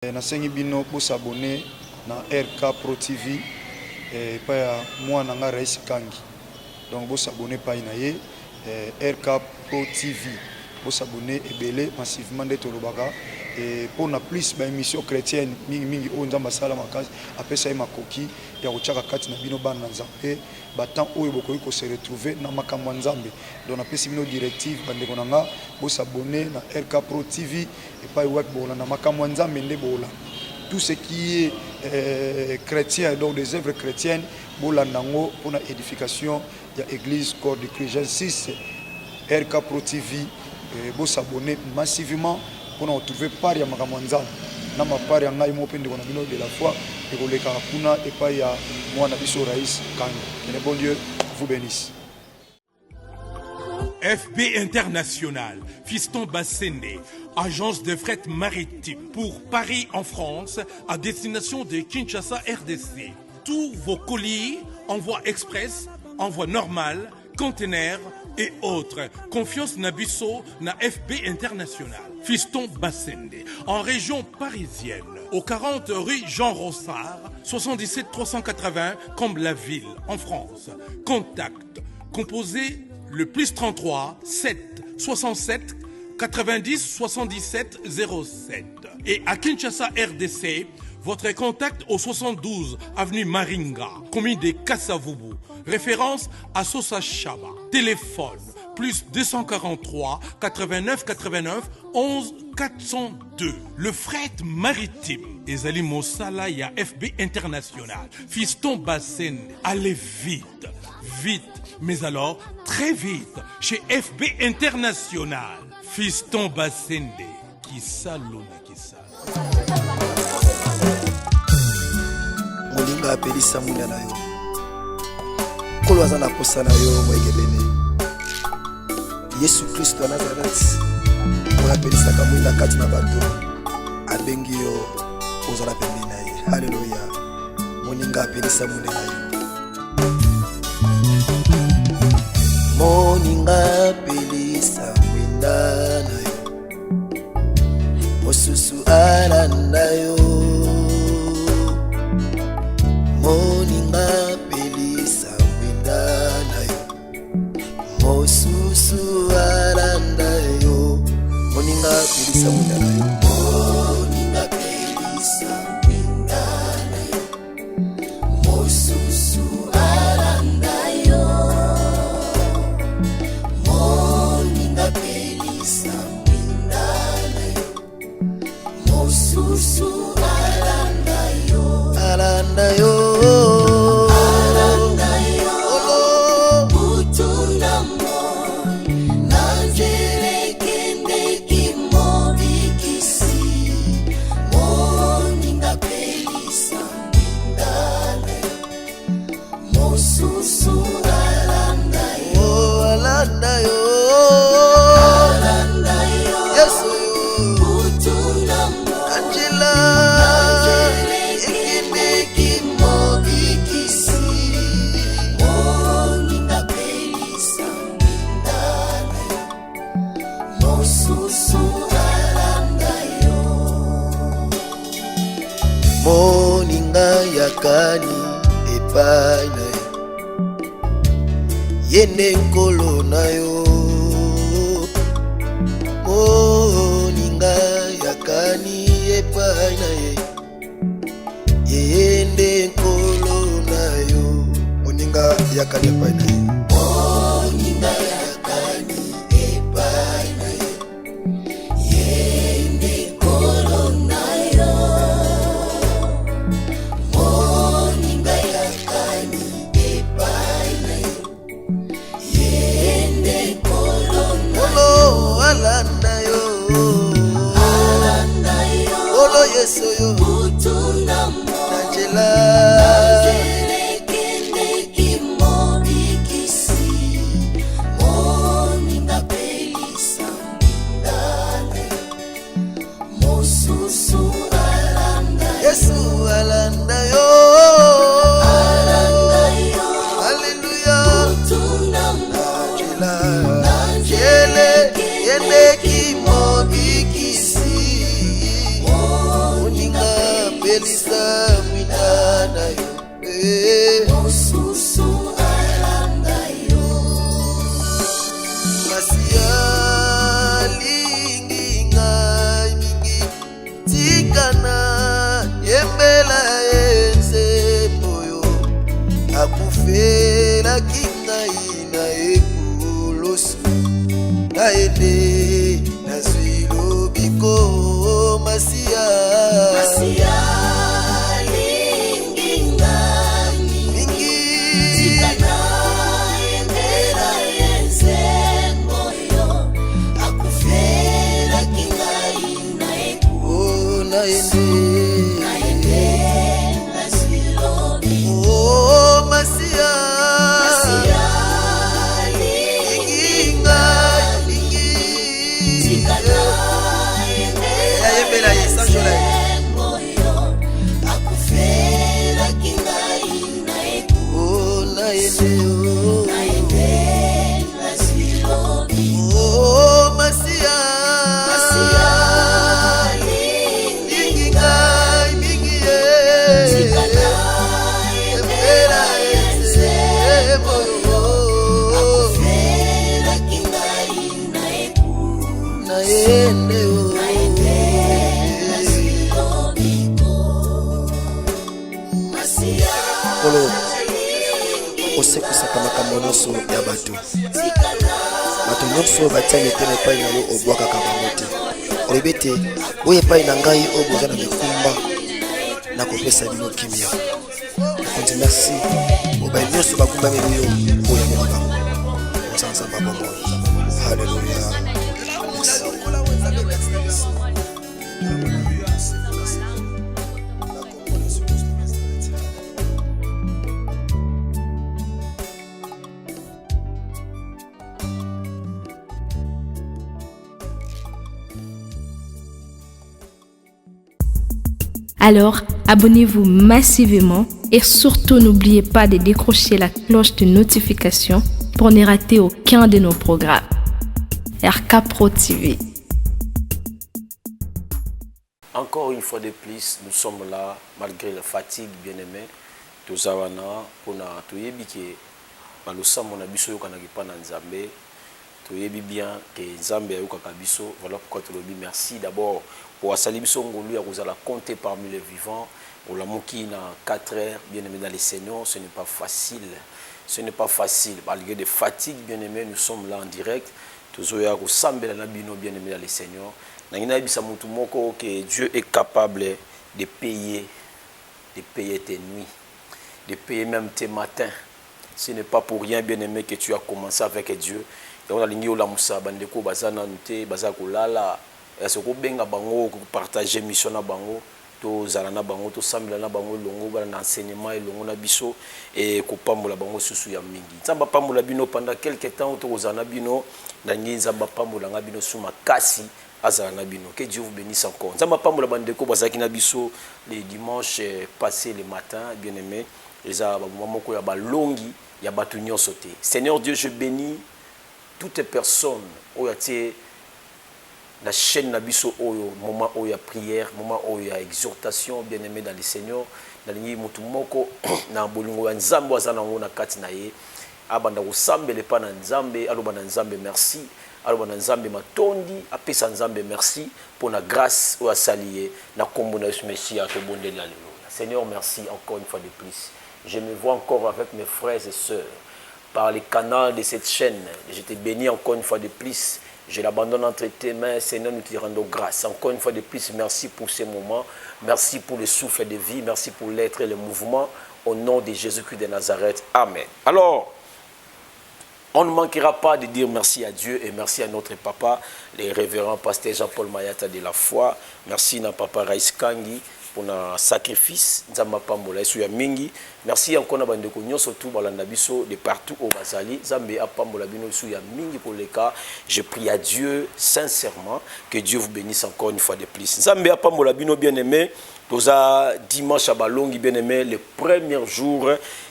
Nasengi bino pour s'abonner na RK Pro TV et pas moi nanga Rais Kangi. Donc vous s'abonner pas inaye RK Pro TV. Vous s'abonner et belé massivement de Tolobaka et pour na plus ba émission chrétienne mingi o nzamba sala makasi apesa ma koki ya kochaka kati na bino bana nzambe batan oyo bokoyi ko se retrouver na makambo nzambe. Donc na pesi bino directive bande konanga vous s'abonner na RK Pro TV et pas web bola na makambo nzambe nde bola. Tout ce qui est chrétien, donc des œuvres chrétiennes, pour la édification de l'église corps de Christ. J'insiste, RK Pro TV, vous s'abonner massivement pour nous retrouver par ya Makamanza. Na mapari ya ngai mopende kona bino de la foi et ko leka kuna et pas ya mwana biso Rais Kangi. Que le bon Dieu vous bénisse. FB International, Fiston Bassende, agence de fret maritime pour Paris en France, à destination de Kinshasa RDC. Tous vos colis, envoi express, envoi normal, conteneurs et autres. Confiance Nabisso na FB International. Fiston Bassende, en région parisienne, au 40 rue Jean Rossard, 77 380 Comble-la-Ville, en France. Contact, composé le plus 33 7 67 90 77 07. Et à Kinshasa RDC, votre contact au 72 avenue Maringa, commune de Kassavubu. Référence à Sosa Chaba. Téléphone plus 243 89 89 11 402. Le fret maritime. Ezali Mosala ya FB International. Fiston Bassende. Allez vite. Vite. Mais alors, très vite, chez FB International. Fiston Bassende. Kisalona Kisala. Molinga apelisa munda na yo. Kolo azana posa na yo mwegebene. Yesu Kristo Nazareth. Mola apelisa kamunda kati na bato. Abengi yo ozala pembe na ye. Haleluya. Molinga apelisa munda na yo. Moninga pelisa mwenda na yo. Mosusu alanda yo. Moninga pelisa mwenda na yo. Mosusu alanda yo. Moninga pelisa mwenda na yo. Moninga pelisa mwenda na yo. Mosusu alanda yo. Susu alanda yo, alanda yo, alanda yo. Olo butuna mo, nanjere kende kimo bikisi. Moninga pelisa mindana yo, mo susu alanda yo, oh, alanda yo, alanda yo. Yes yo. Moninga yakani epai na yo. Yende nkolo na yo. Moninga yakani epai na ye. Yende nkolo na yo. Moninga yakani epai na ye. Moninga yakani epai na ye. Yende nkolo na yo. Moninga yakani epai na yo. Yende nkolo na yo. Alanda yo. Alanda yo. Olo Yesu yo. Butuna mo. Najela. Najele kende kimo bikisi. Moninga pelisa mindane. Mosusu alanda yo. Yesu alanda yo. Alanda yo. Hallelujah. Butuna mo. Najela. Najele kende kimo bikisi. Moninga Elisa mwina na yo Osusu alanda yo Masia lingi ngai mingi Tikana yembela enze moyo Akufela kingai na ekulosu Naende nazwilo biko Masia lingi ngai mingi Tikana yembela enze moyo Akufela kingai na ekulosu Naende nazwilo biko Masia lingi ngai mingi Tikana yembela enze moyo Akufela kingai na ekulosu Naende nazwilo biko Masia lingi ngai mingi Tikana yembela enze moyo Akufela kingai na ekulosu Naende nazwilo biko Masia Kolo osekusaka makambo nyonso ya bato nyonso batiani etene epai na yo obwakaka bango te olobi ete oyo epai na ngai oyo boza na bikumba nakopesa bino kimia okonzi merci obai nyonso bakumbameli yo oyo moloba nzanzamba bomoi halleluya. Alors, abonnez-vous massivement et surtout n'oubliez pas de décrocher la cloche de notification pour ne rater aucun de nos programmes. RK Pro TV. Encore une fois de plus, nous sommes là, malgré la fatigue, bien-aimés. Tous awana, on a tout yébiki, malusa mon abisso yokanaki pa na Nzambe. Tout yébi bien que Nzambe yokaka biso. Voilà pourquoi tu le dis merci d'abord pour asali biso ngolu ya kozala compter parmi les vivants. On l'a moqué dans 4 heures, bien-aimés dans les seigneurs, ce n'est pas facile. Ce n'est pas facile, malgré des fatigues, bien-aimés, nous sommes là en direct. Toujours ya kosambela na bino, bien-aimés dans les seigneurs. Que Dieu est capable de payer tes nuits, de payer même tes matins. Ce n'est pas pour rien, bien-aimé, que tu as commencé avec Dieu. Donc, partager mission na bango, to zalana bango, to sambela na bango longo na enseignement et longo na biso et ko pambola bango susu ya mingi. Nzamba pambola bino pendant quelque temps to zana bino na nzamba pambola nga bino suma kasi azana bino. Que Dieu vous bénisse encore. Nzamba pambola bandeko bazaki na biso les dimanches passés le matin, bien-aimé, les moko ya balongi ya batu nyonso te. Seigneur Dieu, je bénis toutes les personnes oyatie la chaîne Nabiso Oyo, moment où il y a prière, moment où il y a exhortation, bien aimé dans les seigneurs, dans les mutumoko, dans bolungo nzambe azana ngona kati na ye, abanda usambe le pana nzambe, aloba na nzambe merci, aloba na nzambe matondi, apesa nzambe merci pour la grâce ou asalié, na kombo na Yesu Messia to bondeli alléluia. Seigneur, merci encore une fois de plus. Je me vois encore avec mes frères et sœurs par les canaux de cette chaîne. Je te bénis encore une fois de plus. Je l'abandonne entre tes mains, Seigneur, nous te rendons grâce. Encore une fois de plus, merci pour ces moments. Merci pour le souffle de vie. Merci pour l'être et le mouvement. Au nom de Jésus-Christ de Nazareth. Amen. Alors, on ne manquera pas de dire merci à Dieu et merci à notre papa, le révérend pasteur Jean-Paul Mayata de la foi. Merci à papa Raïs Kangi pour un sacrifice. Merci encore à Bandeko Nyonso tout Balandabiso de partout au Bazali. Zambe a Pambola Bino Suya Mingi pour les cas. Je prie à Dieu sincèrement que Dieu vous bénisse encore une fois de plus. Zambe a Pambola Bino bien aimé. Toza dimanche à Balongi bien aimé, le premier jour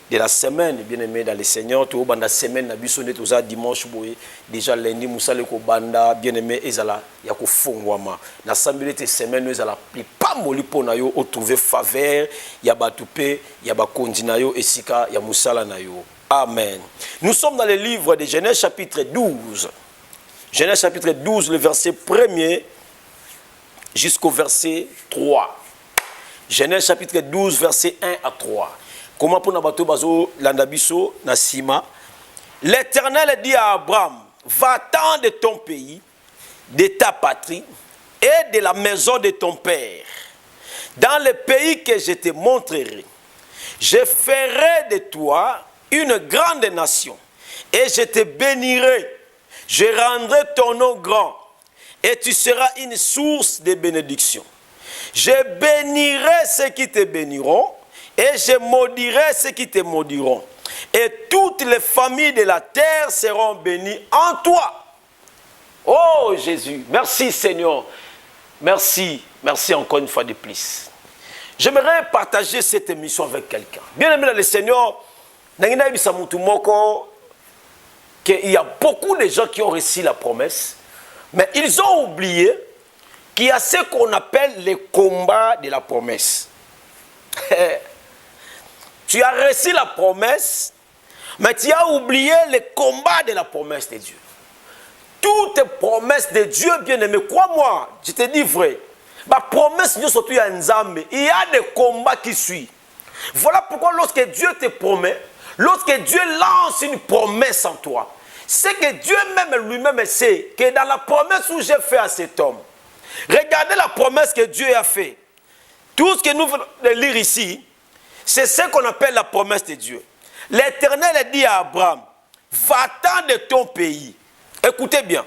de la semaine, bien aimé dans le Seigneur, tout banda semaine na biso ne toza dimanche boye déjà lundi musale ko banda bien aimé ezala ya ko fongwama na sambile te semaine ezala plus pas moli pona yo o trouver faveur ya batupe ya bakondi na yo esika ya musala na yo. Amen. Nous sommes dans le livre de Genèse chapitre 12. Genèse chapitre 12 le verset 1er jusqu'au verset 3. Genèse chapitre 12 verset 1 à 3. Comment pour nabato bazo landabiso nasima. L'Éternel dit à Abraham, va-t'en de ton pays, de ta patrie et de la maison de ton père, dans le pays que je te montrerai. Je ferai de toi une grande nation et je te bénirai. Je rendrai ton nom grand et tu seras une source de bénédiction. Je bénirai ceux qui te béniront et je maudirai ceux qui te maudiront. Et toutes les familles de la terre seront bénies en toi. Oh Jésus, merci Seigneur. Merci, merci encore une fois de plus. J'aimerais partager cette émission avec quelqu'un. Bien aimé dans le Seigneur, il y a beaucoup de gens qui ont reçu la promesse, mais ils ont oublié qu'il y a ce qu'on appelle le combat de la promesse. Tu as reçu la promesse, mais tu as oublié le combat de la promesse de Dieu. Toutes promesses de Dieu, bien-aimé, crois-moi, je te dis vrai, ma promesse de Dieu, surtout il y a des combats qui suivent. Voilà pourquoi lorsque Dieu te promet, lorsque Dieu lance une promesse en toi, c'est que Dieu même lui-même sait que dans la promesse où j'ai fait à cet homme, regardez la promesse que Dieu a fait. Tout ce que nous venons de lire ici, c'est ce qu'on appelle la promesse de Dieu. L'Éternel a dit à Abraham, va-t'en de ton pays. Écoutez bien,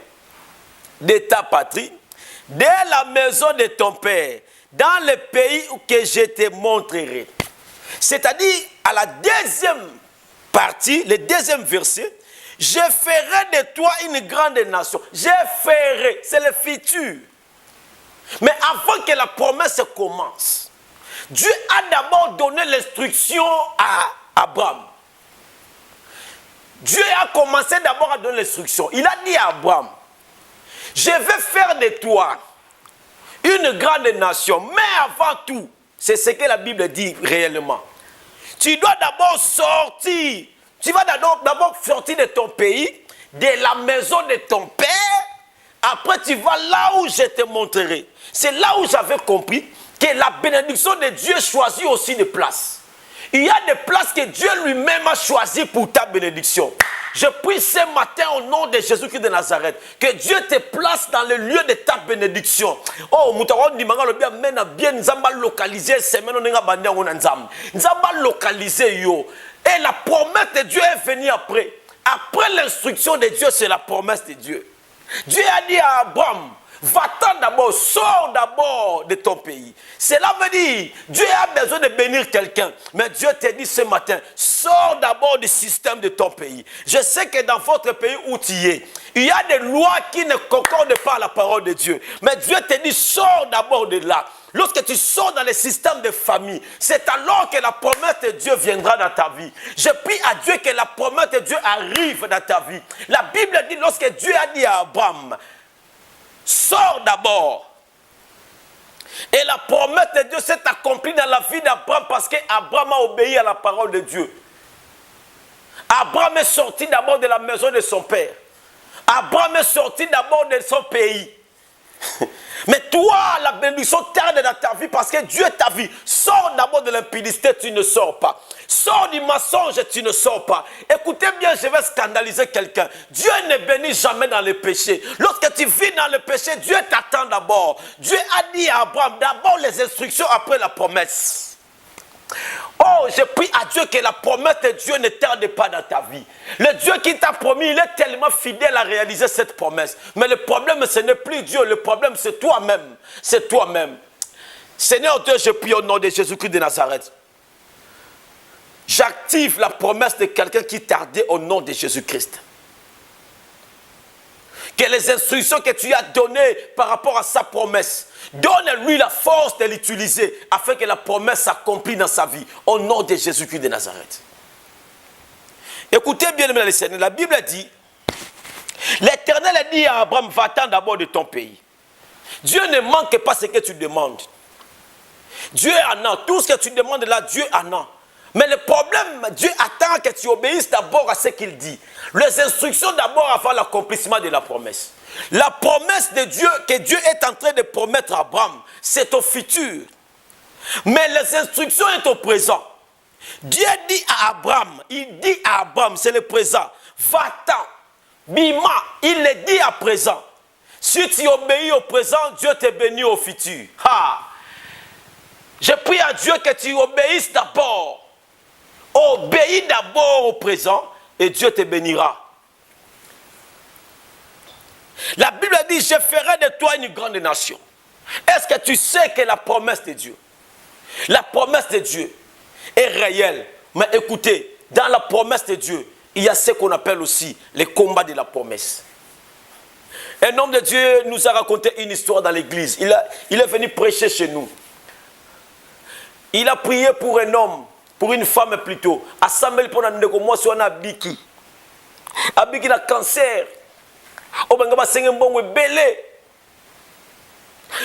de ta patrie, de la maison de ton père, dans le pays que je te montrerai. C'est-à-dire, à la deuxième partie, le deuxième verset, je ferai de toi une grande nation. Je ferai, c'est le futur. Mais avant que la promesse commence, Dieu a d'abord donné l'instruction à Abraham. Dieu a commencé d'abord à donner l'instruction. Il a dit à Abraham, je vais faire de toi une grande nation. Mais avant tout, c'est ce que la Bible dit réellement. Tu dois d'abord sortir. Tu vas d'abord sortir de ton pays, de la maison de ton père. Après, tu vas là où je te montrerai. C'est là où j'avais compris que la bénédiction de Dieu choisit aussi des places. Il y a des places que Dieu lui-même a choisies pour ta bénédiction. Je prie ce matin au nom de Jésus-Christ de Nazareth que Dieu te place dans le lieu de ta bénédiction. Oh, mutaron di manga lobia mena bien nzamba localiser semaine on nga bandi ngona nzamba. Nzamba localiser yo. Et la promesse de Dieu est venue après. Après l'instruction de Dieu, c'est la promesse de Dieu. Dieu a dit à Abraham, va-t'en d'abord, sors d'abord de ton pays. Cela veut dire, Dieu a besoin de bénir quelqu'un. Mais Dieu te dit ce matin, sors d'abord du système de ton pays. Je sais que dans votre pays où tu es, il y a des lois qui ne concordent pas à la parole de Dieu. Mais Dieu te dit, sors d'abord de là. Lorsque tu sors dans le système de famille, c'est alors que la promesse de Dieu viendra dans ta vie. Je prie à Dieu que la promesse de Dieu arrive dans ta vie. La Bible dit, lorsque Dieu a dit à Abraham, sors d'abord. Et la promesse de Dieu s'est accomplie dans la vie d'Abraham parce qu'Abraham a obéi à la parole de Dieu. Abraham est sorti d'abord de la maison de son père. Abraham est sorti d'abord de son pays. Mais toi, la bénédiction tarde dans ta vie parce que Dieu t'a vu. Sors d'abord de l'impudicité, tu ne sors pas. Sors du mensonge, tu ne sors pas. Écoutez bien, je vais scandaliser quelqu'un. Dieu ne bénit jamais dans le péché. Lorsque tu vis dans le péché, Dieu t'attend d'abord. Dieu a dit à Abraham, d'abord les instructions, après la promesse. Oh, je prie à Dieu que la promesse de Dieu ne tarde pas dans ta vie. Le Dieu qui t'a promis, il est tellement fidèle à réaliser cette promesse. Mais le problème, ce n'est plus Dieu. Le problème, c'est toi-même. C'est toi-même. Seigneur Dieu, je prie au nom de Jésus-Christ de Nazareth. J'active la promesse de quelqu'un qui tardait au nom de Jésus-Christ. Que les instructions que tu as données par rapport à sa promesse, donne-lui la force de l'utiliser afin que la promesse s'accomplisse dans sa vie. Au nom de Jésus-Christ de Nazareth. Écoutez bien, les Seigneurs, la Bible dit, l'Éternel a dit à Abraham, va-t'en d'abord de ton pays. Dieu ne manque pas ce que tu demandes. Dieu en a. Tout ce que tu demandes là, Dieu en a. Mais le problème, Dieu attend que tu obéisses d'abord à ce qu'il dit. Les instructions d'abord avant l'accomplissement de la promesse. La promesse de Dieu, que Dieu est en train de promettre à Abraham, c'est au futur. Mais les instructions sont au présent. Dieu dit à Abraham, il dit à Abraham, c'est le présent, va-t'en, bima, il le dit à présent. Si tu obéis au présent, Dieu te bénit au futur. Je prie à Dieu que tu obéisses d'abord. Obéis d'abord au présent et Dieu te bénira. La Bible dit, je ferai de toi une grande nation. Est-ce que tu sais que la promesse de Dieu, est réelle? Mais écoutez, dans la promesse de Dieu, il y a ce qu'on appelle aussi les combats de la promesse. Un homme de Dieu nous a raconté une histoire dans l'église. Il est venu prêcher chez nous. Il a prié pour un homme, pour une femme plutôt. À Samuel, pour un moi, sur un abiki. Abiki a cancer.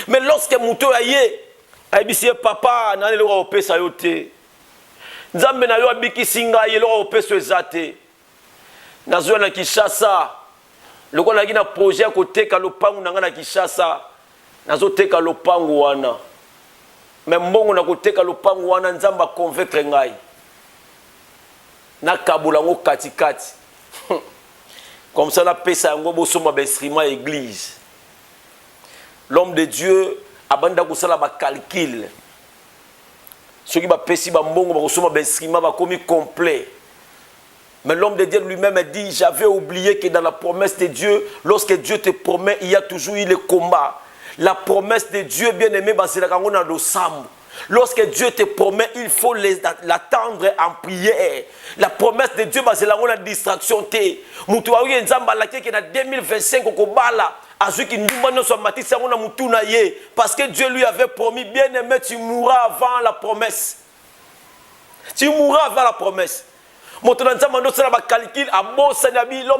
Mais lorsque Mouto a yé, a dit papa, n'a le roi au pé sayote. Nzambe na yo abiki singa ye le roi au pé soezate. Nazo na Kinshasa. Le roi na projet à côté ka lopangu na na Kinshasa. Nazo teka lopangu wana. Mais mbongo na koteka lopangu wana nzamba convaincre ngai. Na kabula ngo katikati. Comme ça, la paix, c'est un gros instrument église. L'homme de Dieu a banda kusala ba calcul. Ce qui va pesi ba mbongo ba kusoma ba instrument ba komi complet. Mais l'homme de Dieu lui-même a dit, j'avais oublié que dans la promesse de Dieu, lorsque Dieu te promet, il y a toujours eu le combat. La promesse de Dieu, bien aimé, c'est la kangona do sambu. Lorsque Dieu te promet, il faut l'attendre en prière. La promesse de Dieu, c'est la distraction. En 2025, parce que Dieu lui avait promis, bien aimé, tu mourras avant la promesse. Tu mourras avant la promesse. L'homme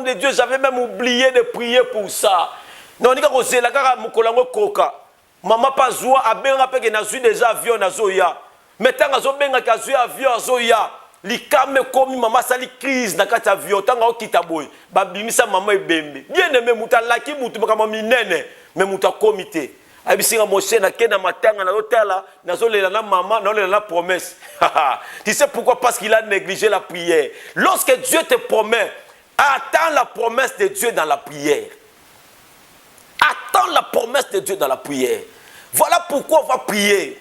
de Dieu, j'avais même oublié de prier pour ça. Non, maman pas joie a benga pe que na zui déjà avion na zoya mettanga zo benga ka zui avion zoya likame komi maman sali crise na kati avion tanga okita boy ba bimisa maman ebembe bien aimé muta laki mutu kama minene mais muta comité abisinga moshe na kena matanga na hôtel na zo lela na maman na lela na promesse. Tu sais pourquoi? Parce qu'il a négligé la prière. Lorsque Dieu te promet, attends la promesse de Dieu dans la prière. Attends la promesse de Dieu dans la prière. Voilà pourquoi on va prier.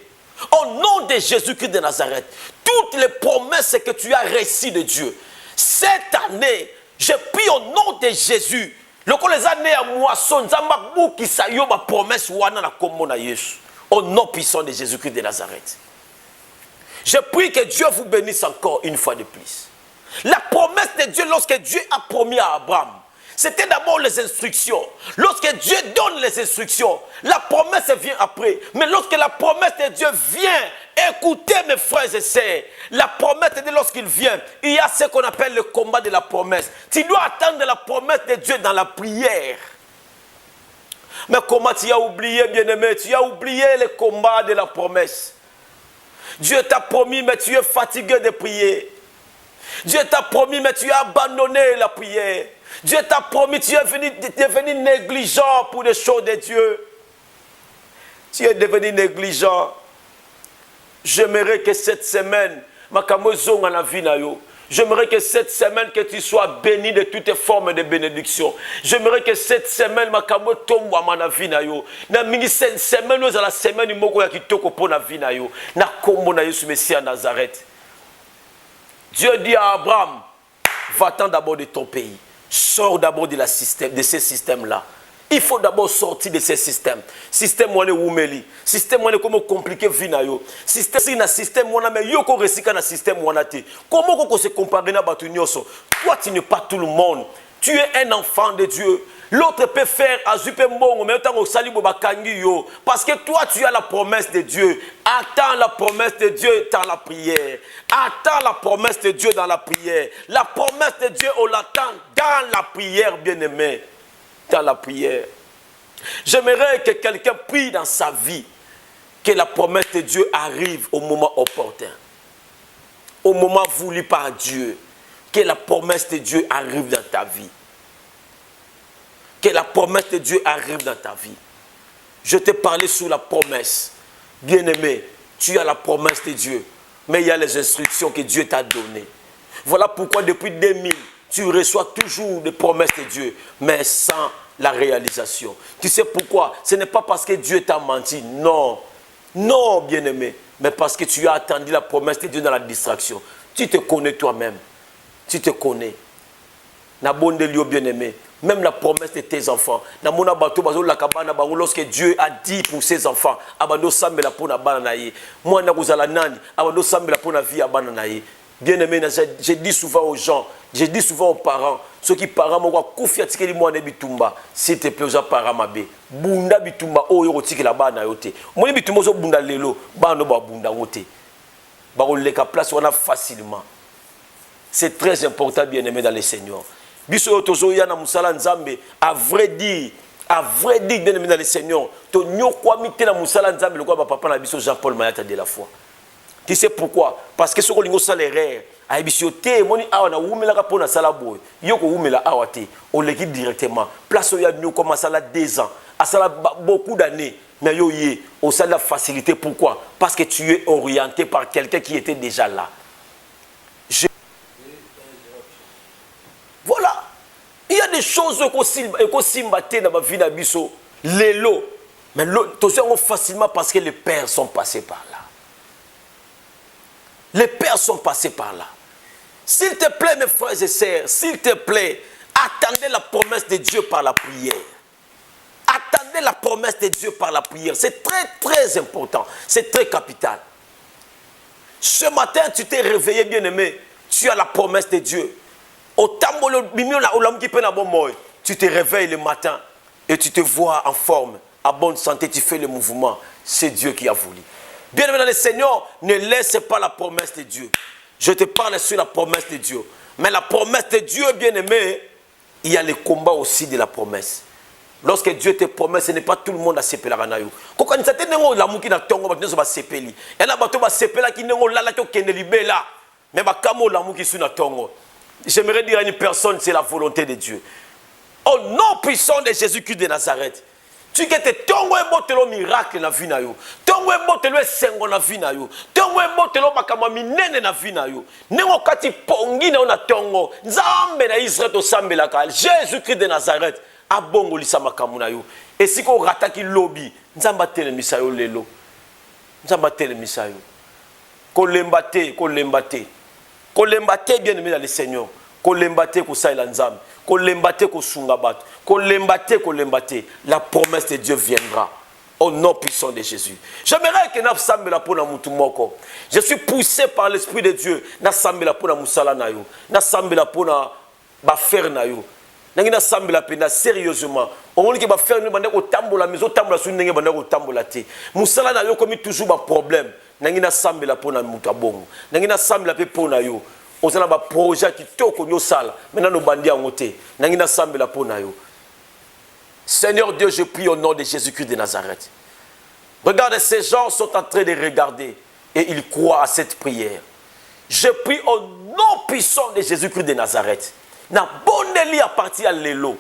Au nom de Jésus-Christ de Nazareth, toutes les promesses que tu as reçues de Dieu, cette année, je prie au nom de Jésus. Les années à moisson, qui sayo ma promesse wana na kombo na Yesu. Au nom puissant de Jésus-Christ de Nazareth. Je prie que Dieu vous bénisse encore une fois de plus. La promesse de Dieu, lorsque Dieu a promis à Abraham, c'était d'abord les instructions. Lorsque Dieu donne les instructions, la promesse vient après. Mais lorsque la promesse de Dieu vient, écoutez mes frères et sœurs, la promesse de Dieu lorsqu'il vient, il y a ce qu'on appelle le combat de la promesse. Tu dois attendre la promesse de Dieu dans la prière. Mais comment tu as oublié, bien-aimé? Tu as oublié le combat de la promesse. Dieu t'a promis, mais tu es fatigué de prier. Dieu t'a promis, mais tu as abandonné la prière. Dieu t'a promis, tu es devenu négligent pour les choses de Dieu. Tu es devenu négligent. J'aimerais que cette semaine, j'aimerais que cette semaine, que tu sois béni de toutes formes de bénédiction. J'aimerais que cette semaine, cette semaine, nous la semaine Nazareth. Dieu dit à Abraham, va-t'en d'abord de ton pays. Sors d'abord de ces systèmes-là. Il faut d'abord sortir de ces systèmes. Système où on est oumeli. Système où on est comme compliqué vinayo. Système où on a mais yoko resika na système où on a été. Comment on se compare na batunyoso? Toi tu n'es pas tout le monde. Tu es un enfant de Dieu. L'autre peut faire azupe mbongo, mais autant au salibo bakangi yo. Parce que toi, tu as la promesse de Dieu. Attends la promesse de Dieu dans la prière. Attends la promesse de Dieu dans la prière. La promesse de Dieu, on l'attend dans la prière, bien-aimé. Dans la prière. J'aimerais que quelqu'un prie dans sa vie que la promesse de Dieu arrive au moment opportun. Au moment voulu par Dieu. Que la promesse de Dieu arrive dans ta vie. Que la promesse de Dieu arrive dans ta vie. Je t'ai parlé sur la promesse. Bien-aimé, tu as la promesse de Dieu. Mais il y a les instructions que Dieu t'a données. Voilà pourquoi depuis 2000, tu reçois toujours des promesses de Dieu, mais sans la réalisation. Tu sais pourquoi? Ce n'est pas parce que Dieu t'a menti. Non. Non, bien-aimé. Mais parce que tu as attendu la promesse de Dieu dans la distraction. Tu te connais toi-même. Tu te connais. Bien-aimé. Même la promesse de tes enfants. Lorsque Dieu a dit pour ses enfants, bien-aimé, je dis souvent aux gens, je dis souvent aux parents, ceux qui parents s'il te plaît, aux parents mabé. Bunda bitumba oyo kotikela bana yote. Moni bitumba zo bunda lelo, bana ba bunda ngote. Ba ko leka place wana facilement. C'est très important, bien-aimé dans le Seigneur. Biso tozo ya na musala nzambe, à vrai dire, bien-aimé dans le Seigneur, to nyokwa mite na musala nzambe lokwa ba papa na biso Jean-Paul Mayata de la foi. Tu sais pourquoi? Parce que ce qu'on a salaire, a bisioté, moni awana wumela ka pona sala boy. Yoko wumela awate, on l'équipe directement. Place où il y a nous comme à sala 2 ans, à sala beaucoup d'années. Mais yo yé, au sala la facilité. Pourquoi? Parce que tu es orienté par quelqu'un qui était déjà là. Voilà. Il y a des choses qu'on s'imbatte dans ma vie d'abisso. Les lots. Mais tout ça facilement parce que les pères sont passés par là. Les pères sont passés par là. S'il te plaît, mes frères et sœurs, s'il te plaît, attendez la promesse de Dieu par la prière. Attendez la promesse de Dieu par la prière. C'est très, très important. C'est très capital. Ce matin, tu t'es réveillé, bien-aimé. Tu as la promesse de Dieu. Tu te réveilles le matin et tu te vois en forme, en bonne santé, tu fais le mouvement. C'est Dieu qui a voulu. Bien-aimé dans le Seigneur, ne laisse pas la promesse de Dieu. Je te parle sur la promesse de Dieu. Mais la promesse de Dieu, bien-aimé, il y a le combat aussi de la promesse. Lorsque Dieu te promet, ce n'est pas tout le monde à s'épeler. Quand on s'attend à l'amour qui n'a pas de s'épeler. Et là, on va s'épeler qui n'a pas mais l'amour qui est tongo. J'aimerais dire à une personne, c'est la volonté de Dieu. Au nom puissant de Jésus-Christ de Nazareth. Tu que tongo embotelo miracle na vie na yo. Tongo embotelo sengo na vie na yo. Tongo embotelo makama minene na vie na yo. Nengo kati pongi na ona tongo. Nzambe na Israël to sambela ka. Jésus-Christ de Nazareth abongo lisa makamu na yo. Et si ko rataki lobby, nzamba telemisa yo lelo. Nzamba telemisa yo. Kolembate, kolembate. Kolembate bien-aimé dans le Seigneur. Kolembate ko saila nzambe. Kolembate ko sungabat. Kolembate, kolembate. La promesse de Dieu viendra. Au nom puissant de Jésus. J'aimerais que nous sambela pona mutu moko. Je suis poussé par l'Esprit de Dieu. Na sambela pona musala na yo. Na sambela pona ba faire na yo. Na sambela pena sérieusement. On moni que ba faire ni bande ko tambola maison tambola su ndenge bande ko tambola te. Musala na yo comme toujours ba problème. Na sambela pona mutu abongo. Na sambela pe pona yo. On a un projet qui toko nyo sala. Maintenant nous bandi en côté. Na sambela pona yo. Seigneur Dieu, je prie au nom de Jésus-Christ de Nazareth. Regarde, ces gens sont en train de regarder et ils croient à cette prière. Je prie au nom puissant de Jésus-Christ de Nazareth. Na bonne li à partir à l'élo.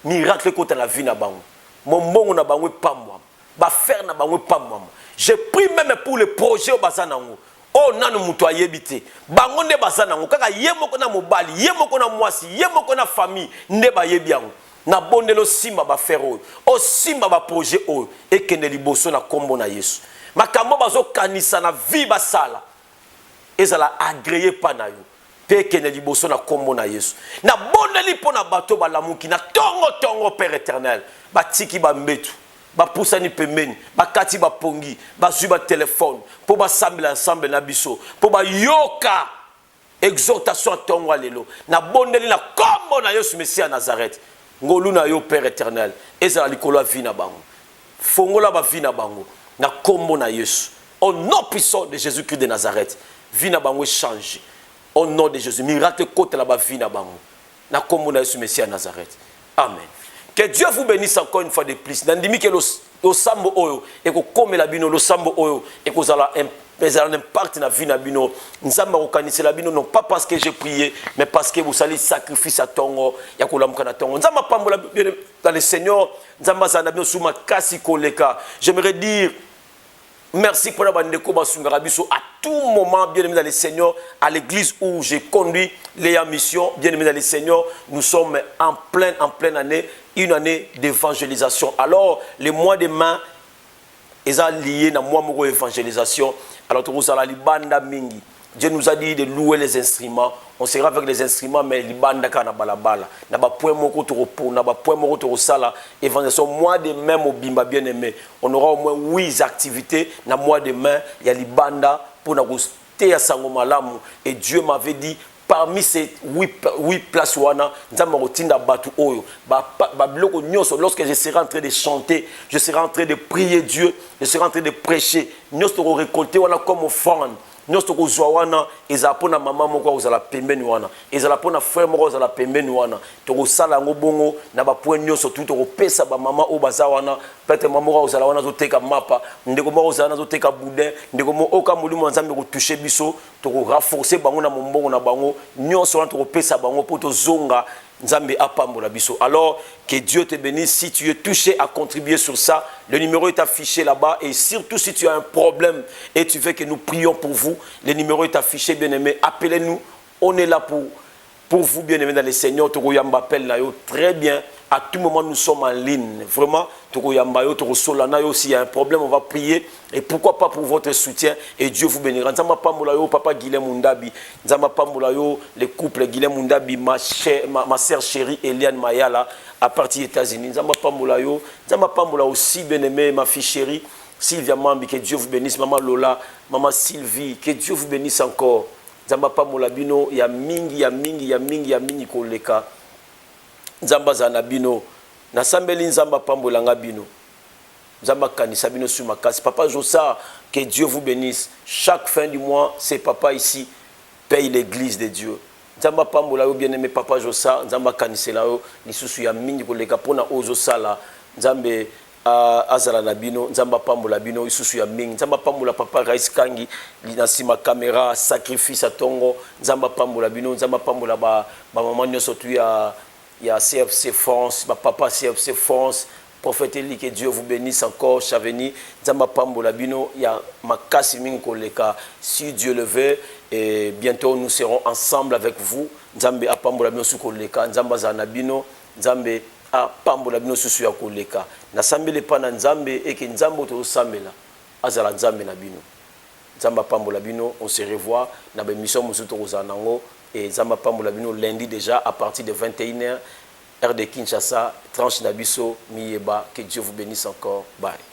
Miracle côté la vie na bango. Mon mongo na bango pas moi. Ba faire na bango pas moi. Je prie même pour le projet au bazanango. Oh nanu mutu ayebite. Bango ne bazanango kaka yemoko na mobali, yemoko na mwasi, yemoko na famille, ne ba yebiango. Na bondelo simba ba faire oyo o simba ba projet oyo ekende liboso na kombo na Yesu makambo bazo kanisa na vie basala ezala agréé pa na yo pe ekende liboso na kombo na Yesu na bondeli pona bato balamuki na tongo Père éternel batiki ba mbetu ba pusani pembeni bakati ba pongi bazwi ba téléphone po ba sambela ensemble na biso po ba yoka exhortation tongo lelo na bondeli na kombo na Yesu Messia Nazareth. ngolu na yo Père éternel ezala likolo vie na bango fongola ba vie na bango na kombo na Yesu au nom puissant de Jésus-Christ de Nazareth vie na bango change au nom de Jésus miracle côté la ba vie na bango na kombo na Yesu Messie à Nazareth amen. Que Dieu vous bénisse encore une fois de plus. Nandimi que le sambo oyo et que comme la bino le sambo oyo et que ça a un impact na vie na bino. Nzamba okanisi la bino non pas parce que j'ai prié mais parce que vous allez sacrifice à tongo ya kulamuka na tongo. Nzamba pambola dans le Seigneur. Nzamba zana bino suma kasi koleka. J'aimerais dire merci pour la bande de Kobasungarabiso à tout moment, bien aimé dans le Seigneur, à l'église où j'ai conduit les missions, bien aimé dans le Seigneur, nous sommes en pleine année, une année d'évangélisation. Alors, les mois de mai, ils sont liés à moi d'évangélisation. Alors, tout ça, la banda mingi. Dieu nous a dit de louer les instruments. On sera avec les instruments, mais les bandes na balabala. Na ba point moko to repos, na ba point moko to sala. Évangelisation mois de mai au bimba bien aimé. On aura au moins 8 activités. Na mois de mai, il y a les bandes pour na goûter à sangomalamu. Et Dieu m'avait dit parmi ces 8 places wana, nzamba rotinda batu oyo. Ba bloko nyoso lorsque je serai en train de chanter, je serai en train de prier Dieu, je serai en train de prêcher. Nyoso to récolter wana comme offrande. Nous sommes tous wana ezala pona maman moko ozala pembeni wana ezala pona frère moko ozala pembeni wana to sala ngo bongo na ba point nyonso tout to pesa ba maman o baza wana peut-être maman moko ozala wana zo teka mapa ndeko moko ozala zo teka boudin ndeko mo oka mulimo nzambe ko toucher biso to renforcer bango na mombongo na bango nyonso wana to pesa bango po to zonga nzambe apambola biso. Alors que Dieu te bénisse. Si tu es touché à contribuer sur ça, le numéro est affiché là-bas. Et surtout si tu as un problème et tu veux que nous prions pour vous, le numéro est affiché, bien aimé. Appelez-nous. On est là pour vous, bien aimé dans le Seigneur. Togoyamba appelle là, très bien. À tout moment, nous sommes en ligne. Vraiment, Togoyamba, Togosolana, s'il y a un problème, on va prier. Et pourquoi pas pour votre soutien. Et Dieu vous bénira. Nzamba Pamboulayo, papa Guilhem Mundabi. Nzamba Pamboulayo, le couple Guilhem Mundabi, ma sœur chérie Eliane Mayala, à partir des États-Unis. Nzamba Pamboulayo. Nzamba Pamboula aussi, bien aimé, ma fille chérie. Sylvia Mambi, que Dieu vous bénisse. Maman Lola, maman Sylvie, que Dieu vous bénisse encore. Nzamba Pamboula Bino, ya mingi koleka. Nzamba Zanabino, na sambeli nzamba pambolanga bino. Nzamba kanisa bino sur ma casse. Papa Jossa, que Dieu vous bénisse. Chaque fin du mois, c'est papa ici paye l'église de Dieu. Nzamba pambola yo bien aimé papa Jossa, nzamba kanisa la yo lisusu ya mingi koleka pona ozo sala. Nzambe azala na bino, nzamba pambola bino isusu ya mingi. Nzamba pambola papa Rais Kangi, linasima caméra, sacrifice à tongo. Nzamba pambola bino, nzamba pambola ba maman nyoso tu ya CFC France, ma papa CFC France, prophète Eli, que Dieu vous bénisse encore, Chaveni, Nzamba Pambola Bino, il y a Makasi Minkoleka, si Dieu le veut, et bientôt nous serons ensemble avec vous, Nzambe a Pambola Bino Sukoleka, Nzamba Zanabino, Nzambe a Pambola Bino Susuya Koleka, Nasambe le Pana Nzambe, et que Nzambo to Samela, Azala Nzambe Nabino, Nzamba Pambola Bino, on se revoit, na bémission Musuto Rozanango, et Nzamba Pambola Bino lundi déjà à partir de 21h, heure de Kinshasa, tranche Nabiso, Miyeba, que Dieu vous bénisse encore. Bye.